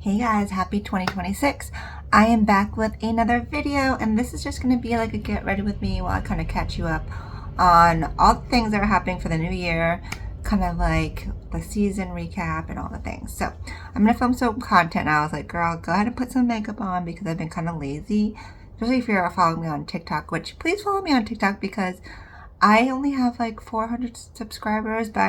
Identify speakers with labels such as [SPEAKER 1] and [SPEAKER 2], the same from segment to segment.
[SPEAKER 1] Hey guys, happy 2026. I am back with another video, and this is just going to be like a get ready with me while I kind of catch you up on all the things that are happening for the new year, kind of like the season recap and all the things. So I'm going to film some content now. I was like, girl, go ahead and put some makeup on because I've been kind of lazy, especially if you're following me on TikTok, which please follow me on TikTok because I only have like 400 subscribers, but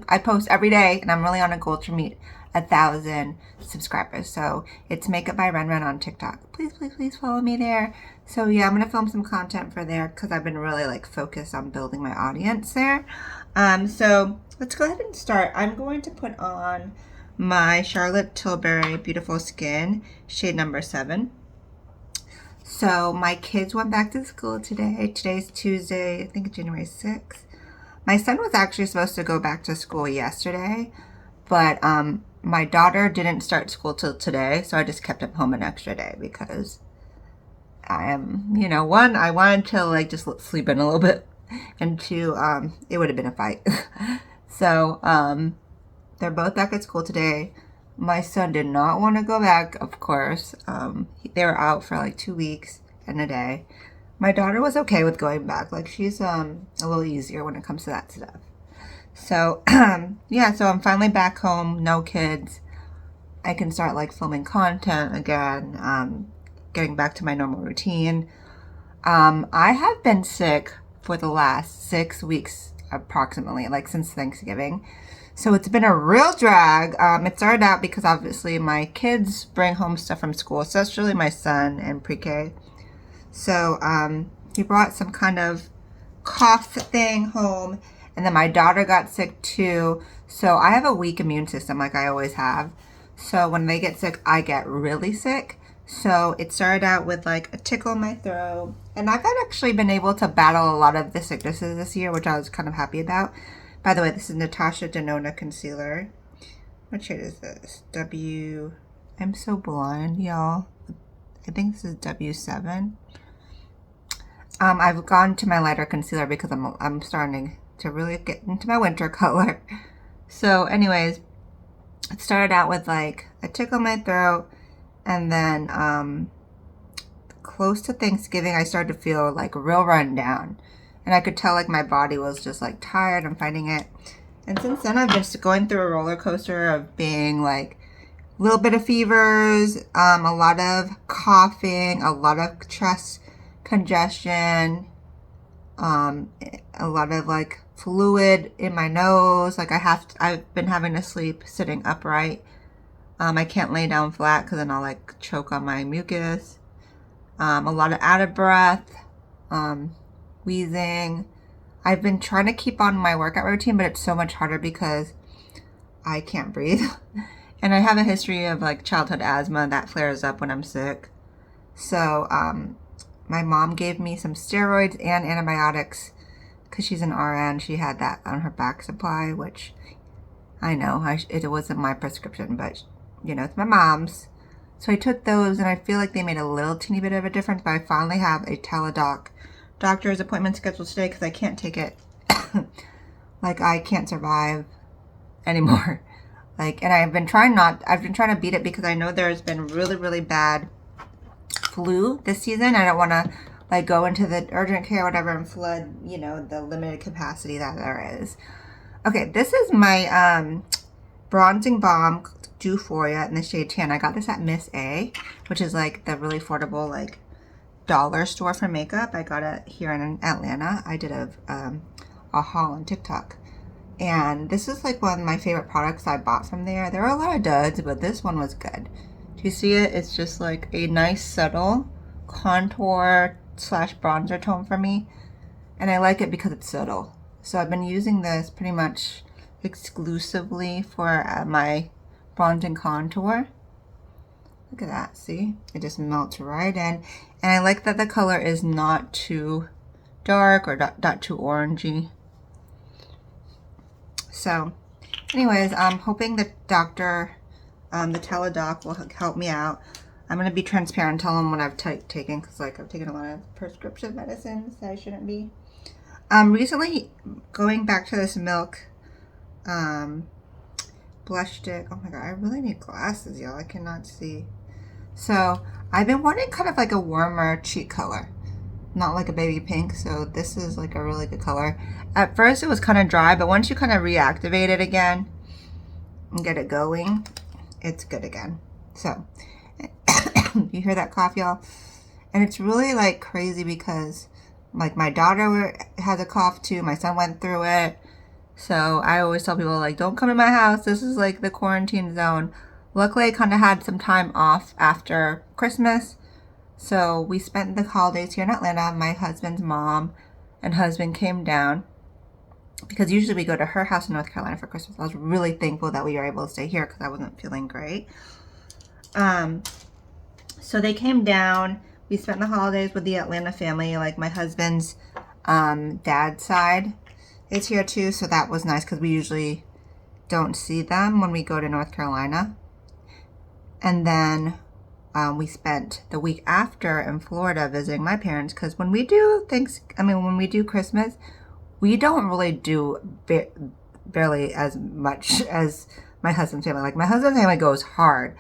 [SPEAKER 1] I post every day, and I'm really on a goal to meet 1,000 subscribers. So it's Makeup by Ren on TikTok. Please follow me there. So yeah, I'm gonna film some content for there because I've been really like focused on building my audience there. So let's go ahead and start. I'm going to put on my Charlotte Tilbury Beautiful Skin shade number 7. So my kids went back to school today. Today's Tuesday, I think January 6th. My son was actually supposed to go back to school yesterday, but my daughter didn't start school till today, so I just kept him home an extra day because I am, one, I wanted to like just sleep in a little bit, and two, it would have been a fight. So they're both back at school today. My son did not want to go back, of course. They were out for like 2 weeks and a day. My daughter was okay with going back. Like, she's a little easier when it comes to that stuff. So, yeah, so I'm finally back home, no kids. I can start like filming content again, getting back to my normal routine. I have been sick for the last 6 weeks approximately, like since Thanksgiving. So it's been a real drag. It started out because obviously my kids bring home stuff from school, especially my son in pre-K. So he brought some kind of cough thing home, and then my daughter got sick too. So I have a weak immune system like I always have. So when they get sick, I get really sick. So it started out with like a tickle in my throat, and I've actually been able to battle a lot of the sicknesses this year, which I was kind of happy about. By the way, this is Natasha Denona concealer. What shade is this? I'm so blind, y'all. I think this is W7. I've gone to my lighter concealer because I'm starting to really get into my winter color. So anyways, it started out with like a tickle in my throat, and then close to Thanksgiving, I started to feel like real run down. And I could tell like my body was just like tired and fighting it. And since then I've been going through a roller coaster of being like a little bit of fevers, a lot of coughing, a lot of chest congestion, a lot of like fluid in my nose. Like I've been having to sleep sitting upright. I can't lay down flat because then I'll like choke on my mucus. A lot of out of breath. Wheezing. I've been trying to keep on my workout routine, but it's so much harder because I can't breathe. And I have a history of like childhood asthma that flares up when I'm sick. So my mom gave me some steroids and antibiotics because she's an RN. She had that on her back supply, which I know it wasn't my prescription, but it's my mom's. So I took those, and I feel like they made a little teeny bit of a difference, but I finally have a doctor's appointment scheduled today because I can't take it. Like, I can't survive anymore. Like, and I've been trying to beat it because I know there's been really, really bad flu this season. I don't want to like go into the urgent care or whatever and flood, the limited capacity that there is. Okay, this is my bronzing balm Dewphoria in the shade tan. I got this at Miss A, which is like the really affordable like dollar store for makeup. I got it here in Atlanta. I did a haul on TikTok, and this is like one of my favorite products I bought from there. There are a lot of duds, but this one was good. Do you see it? It's just like a nice subtle contour / bronzer tone for me, and I like it because it's subtle. So I've been using this pretty much exclusively for my bronzing contour. Look at that, see? It just melts right in. And I like that the color is not too dark or not too orangey. So, anyways, I'm hoping the doctor, the teledoc will help me out. I'm going to be transparent, tell him what I've taken, because like I've taken a lot of prescription medicines that I shouldn't be. Recently, going back to this milk, blush stick. Oh my god, I really need glasses, y'all. I cannot see. So I've been wanting kind of like a warmer cheek color, not like a baby pink. So this is like a really good color. At first it was kind of dry, but once you kind of reactivate it again and get it going, it's good again. So you hear that cough, y'all? And it's really like crazy because like my daughter has a cough too. My son went through it. So I always tell people like, don't come to my house. This is like the quarantine zone. Luckily I kind of had some time off after Christmas. So we spent the holidays here in Atlanta. My husband's mom and husband came down because usually we go to her house in North Carolina for Christmas. I was really thankful that we were able to stay here because I wasn't feeling great. So they came down. We spent the holidays with the Atlanta family. Like my husband's dad's side is here too. So that was nice because we usually don't see them when we go to North Carolina. And then we spent the week after in Florida visiting my parents because when we do when we do Christmas, we don't really do barely as much as my husband's family. Like my husband's family goes hard.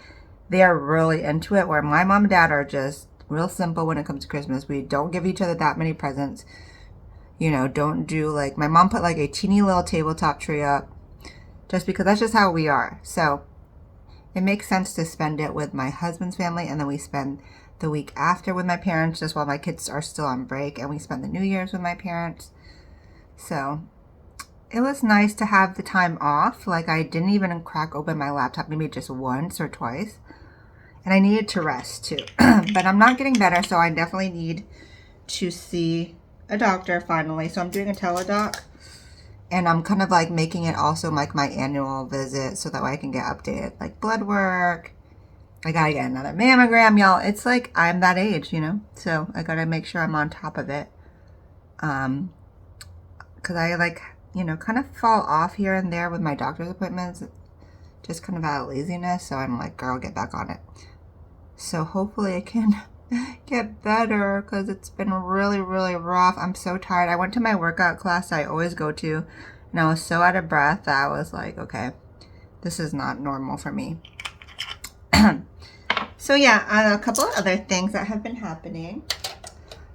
[SPEAKER 1] They are really into it, where my mom and dad are just real simple when it comes to Christmas. We don't give each other that many presents. You know, don't do like, my mom put like a teeny little tabletop tree up just because that's just how we are. So it makes sense to spend it with my husband's family, and then we spend the week after with my parents just while my kids are still on break, and we spend the New Year's with my parents. So it was nice to have the time off. Like I didn't even crack open my laptop, maybe just once or twice. And I needed to rest too. But I'm not getting better, so I definitely need to see a doctor finally. So I'm doing a teledoc. And I'm kind of like making it also like my annual visit so that way I can get updated. Like blood work. I gotta get another mammogram, y'all. It's like I'm that age, you know? So I gotta make sure I'm on top of it. Because I like, you know, kind of fall off here and there with my doctor's appointments. Just kind of out of laziness. So I'm like, girl, get back on it. So hopefully I can get better because it's been really, really rough. I'm so tired. I went to my workout class I always go to, and I was so out of breath that I was like, okay, this is not normal for me. So yeah, a couple of other things that have been happening.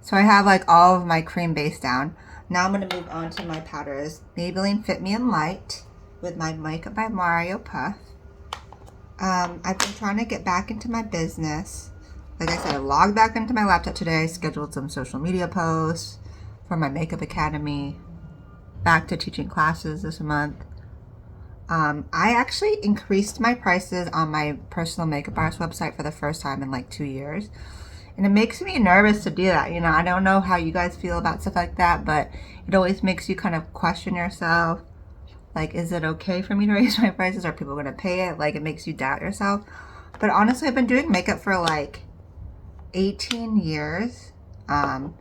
[SPEAKER 1] So I have like all of my cream base down. Now I'm going to move on to my powders. Maybelline Fit Me in Light with my Makeup by Mario Puff. I've been trying to get back into my business. Like I said, I logged back into my laptop today, scheduled some social media posts for my Makeup Academy, back to teaching classes this month. I actually increased my prices on my personal makeup artist website for the first time in like 2 years. And it makes me nervous to do that. You know, I don't know how you guys feel about stuff like that, but it always makes you kind of question yourself. Like, is it okay for me to raise my prices? Are people going to pay it? Like, it makes you doubt yourself. But honestly, I've been doing makeup for like 18 years. No,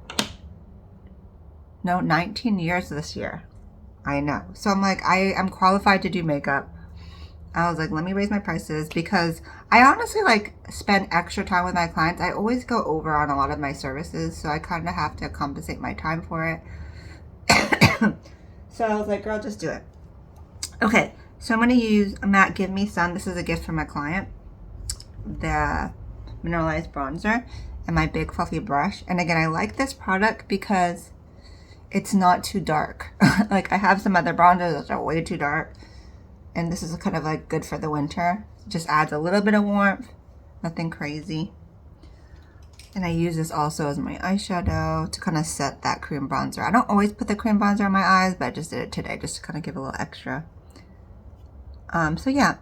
[SPEAKER 1] 19 years this year. I know. So I'm like, I'm qualified to do makeup. I was like, let me raise my prices because I honestly like spend extra time with my clients. I always go over on a lot of my services, so I kind of have to compensate my time for it. So I was like, girl, just do it. Okay, so I'm going to use Matte Give Me Sun. This is a gift from my client. The Mineralized bronzer and my big fluffy brush. And again, I like this product because it's not too dark. Like I have some other bronzers that are way too dark. And this is kind of like good for the winter. Just adds a little bit of warmth. Nothing crazy. And I use this also as my eyeshadow to kind of set that cream bronzer. I don't always put the cream bronzer on my eyes, but I just did it today just to kind of give a little extra. So yeah,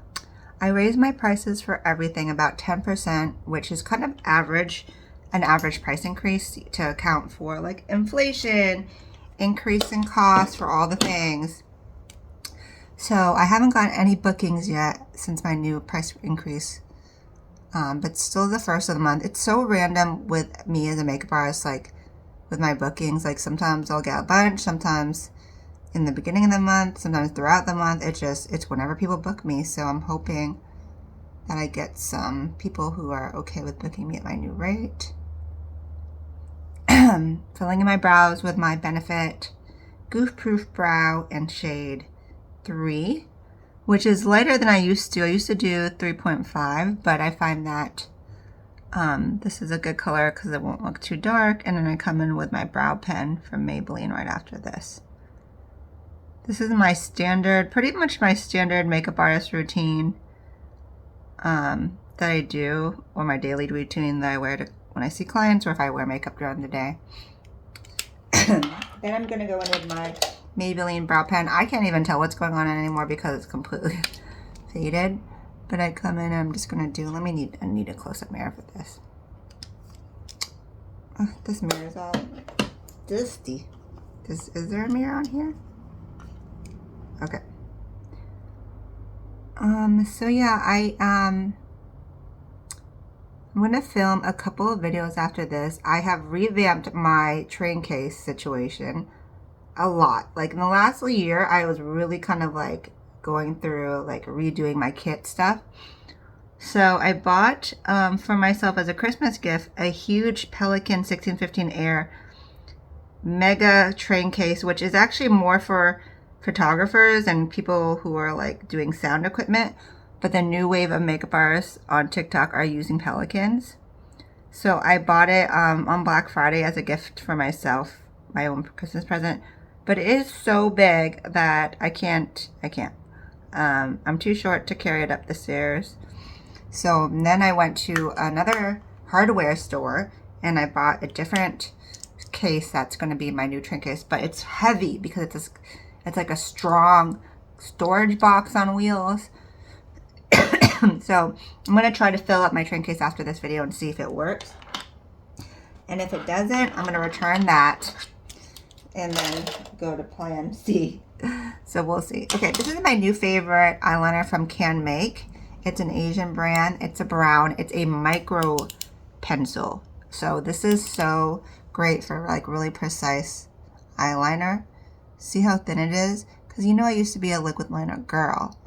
[SPEAKER 1] I raised my prices for everything about 10%, which is kind of average, an average price increase to account for like inflation, increase in cost for all the things. So I haven't gotten any bookings yet since my new price increase, but still the first of the month. It's so random with me as a makeup artist, like with my bookings. Like sometimes I'll get a bunch, sometimes in the beginning of the month, sometimes throughout the month. It's whenever people book me. So I'm hoping that I get some people who are okay with booking me at my new rate. Filling in my brows with my Benefit Goof Proof Brow in shade 3. which is lighter than I used to. I used to do 3.5, but I find that this is a good color because it won't look too dark. And then I come in with my brow pen from Maybelline right after this. This is my standard, pretty much my standard makeup artist routine that I do, or my daily routine that I wear to, when I see clients or if I wear makeup during the day. Then I'm going to go in with my Maybelline brow pen. I can't even tell what's going on anymore because it's completely faded. But I come in and I'm just going to do, I need a close-up mirror for this. Oh, this mirror is all dusty. Is there a mirror on here? Okay. So yeah, I'm gonna film a couple of videos after this. I have revamped my train case situation a lot. Like in the last year, I was really kind of like going through like redoing my kit stuff. So I bought for myself as a Christmas gift a huge Pelican 1615 Air mega train case, which is actually more for photographers and people who are like doing sound equipment, but the new wave of makeup artists on TikTok are using Pelicans. So I bought it on Black Friday as a gift for myself, my own Christmas present, but it is so big that I can't. I'm too short to carry it up the stairs. So then I went to another hardware store and I bought a different case that's going to be my new train case, but it's heavy because it's like a strong storage box on wheels. So I'm going to try to fill up my train case after this video and see if it works. And if it doesn't, I'm going to return that and then go to plan C. So we'll see. Okay, this is my new favorite eyeliner from Can Make. It's an Asian brand. It's a brown. It's a micro pencil. So this is so great for like really precise eyeliner. See how thin it is? Because you know I used to be a liquid liner girl.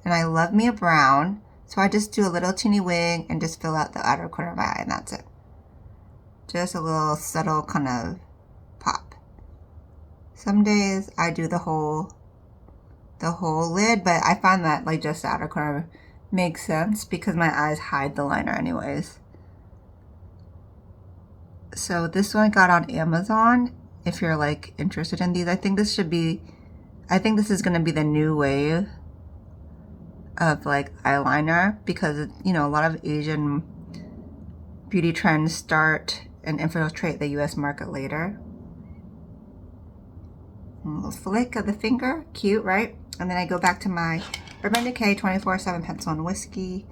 [SPEAKER 1] And I love me a brown. So I just do a little teeny wing and just fill out the outer corner of my eye and that's it. Just a little subtle kind of pop. Some days I do the whole lid, but I find that like just the outer corner makes sense because my eyes hide the liner anyways. So this one I got on Amazon. If you're like interested in these, I think this is going to be the new wave of like eyeliner because, you know, a lot of Asian beauty trends start and infiltrate the US market later. A little flick of the finger, cute, right? And then I go back to my Urban Decay 24/7 pencil and whiskey,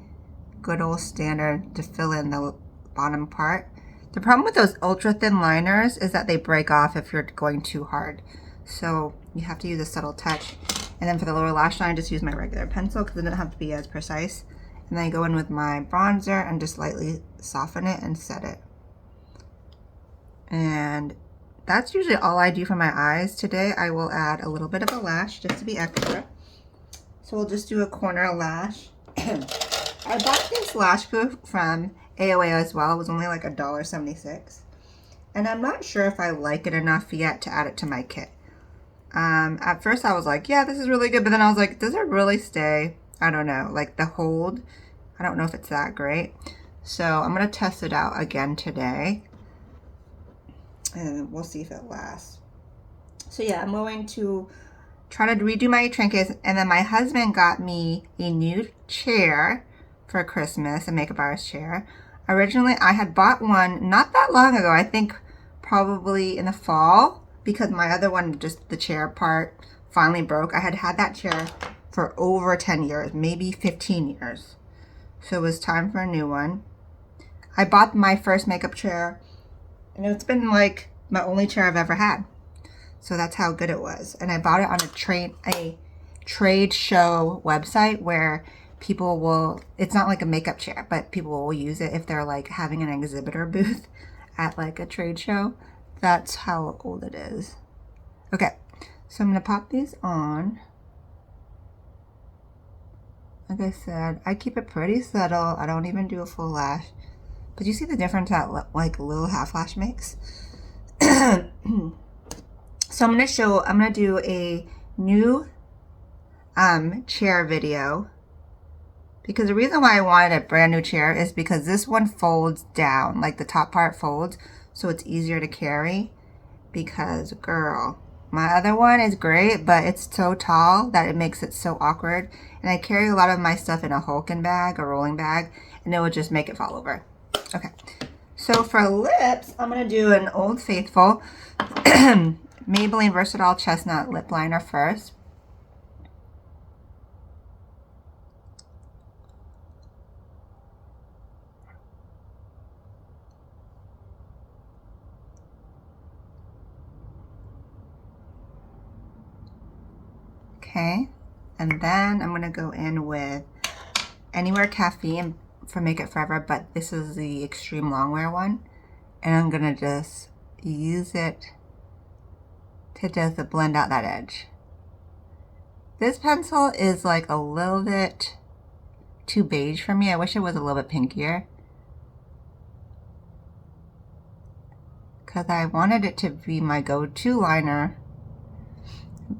[SPEAKER 1] good old standard, to fill in the bottom part. The problem with those ultra thin liners is that they break off if you're going too hard. So you have to use a subtle touch. And then for the lower lash line, just use my regular pencil because it doesn't have to be as precise. And then I go in with my bronzer and just lightly soften it and set it. And that's usually all I do for my eyes. Today I will add a little bit of a lash just to be extra. So we'll just do a corner lash. I bought this lash glue from AOA as well. It was only like $1.76. And I'm not sure if I like it enough yet to add it to my kit. At first I was like, yeah, this is really good. But then I was like, does it really stay? I don't know. Like the hold, I don't know if it's that great. So I'm going to test it out again today. And we'll see if it lasts. So yeah, I'm going to try to redo my train case. And then my husband got me a new chair for Christmas, a makeup artist chair. Originally, I had bought one not that long ago. I think probably in the fall. Because my other one, just the chair part, finally broke. I had had that chair for over 10 years, maybe 15 years. So it was time for a new one. I bought my first makeup chair, and it's been like my only chair I've ever had. So that's how good it was. And I bought it on a trade show website where people will, it's not like a makeup chair, but people will use it if they're like having an exhibitor booth at like a trade show. That's how old it is. Okay, so I'm going to pop these on. Like I said, I keep it pretty subtle. I don't even do a full lash. But you see the difference that like a little half lash makes? So I'm going to do a new chair video. Because the reason why I wanted a brand new chair is because this one folds down, like the top part folds, so it's easier to carry. Because, girl, my other one is great, but it's so tall that it makes it so awkward. And I carry a lot of my stuff in a Hulking bag, a rolling bag, and it would just make it fall over. Okay, so for lips, I'm going to do an Old Faithful Maybelline Versatile Chestnut Lip Liner first. Okay, and then I'm going to go in with Anywhere Caffeine from Make It Forever, but this is the Extreme Longwear one. And I'm going to just use it to just blend out that edge. This pencil is like a little bit too beige for me. I wish it was a little bit pinkier. Because I wanted it to be my go-to liner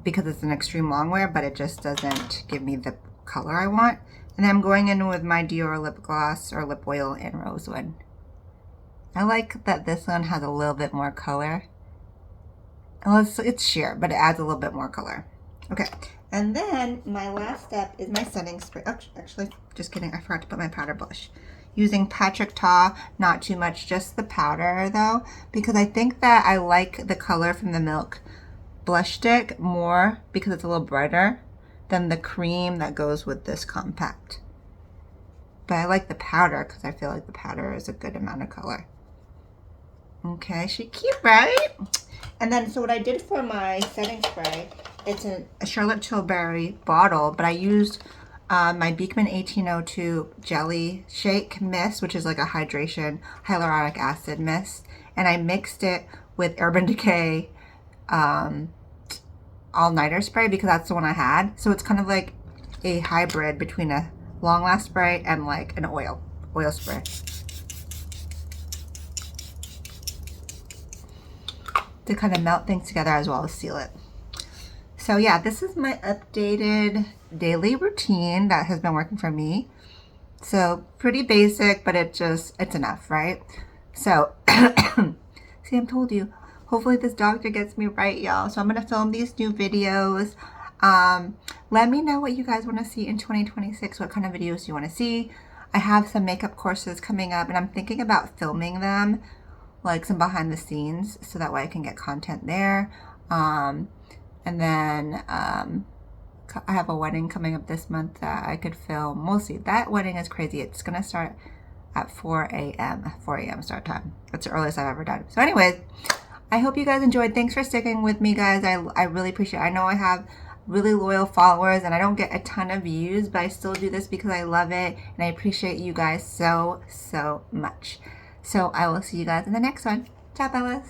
[SPEAKER 1] because it's an extreme longwear, but it just doesn't give me the color I want. And then I'm going in with my Dior lip gloss or lip oil in Rosewood. I like that this one has a little bit more color. Well, it's sheer, but it adds a little bit more color. Okay, and then my last step is my setting spray. Oh, actually, just kidding, I forgot to put my powder blush. Using Patrick Ta, not too much, just the powder though, because I think that I like the color from the Milk blush stick more because it's a little brighter than the cream that goes with this compact. But I like the powder because I feel like the powder is a good amount of color. Okay, she cute, right? And then, so what I did for my setting spray, it's a Charlotte Tilbury bottle, but I used my Beekman 1802 Jelly Shake Mist, which is like a hydration hyaluronic acid mist. And I mixed it with Urban Decay all-nighter spray because that's the one I had. So it's kind of like a hybrid between a long last spray and like an oil spray. To kind of melt things together as well as seal it. So yeah, this is my updated daily routine that has been working for me. So pretty basic, but it's enough, right? So see, I told you, hopefully this doctor gets me right, y'all. So I'm gonna film these new videos. Let me know what you guys want to see in 2026, what kind of videos you want to see. I have some makeup courses coming up and I'm thinking about filming them, like some behind the scenes, so that way I can get content there. And then I have a wedding coming up this month that I could film. We'll see. That wedding is crazy. It's gonna start at 4 a.m. start time. That's the earliest I've ever done. So anyways, I hope you guys enjoyed. Thanks for sticking with me, guys. I really appreciate it. I know I have really loyal followers and I don't get a ton of views, but I still do this because I love it and I appreciate you guys so much. So I will see you guys in the next one. Ciao, Bellas.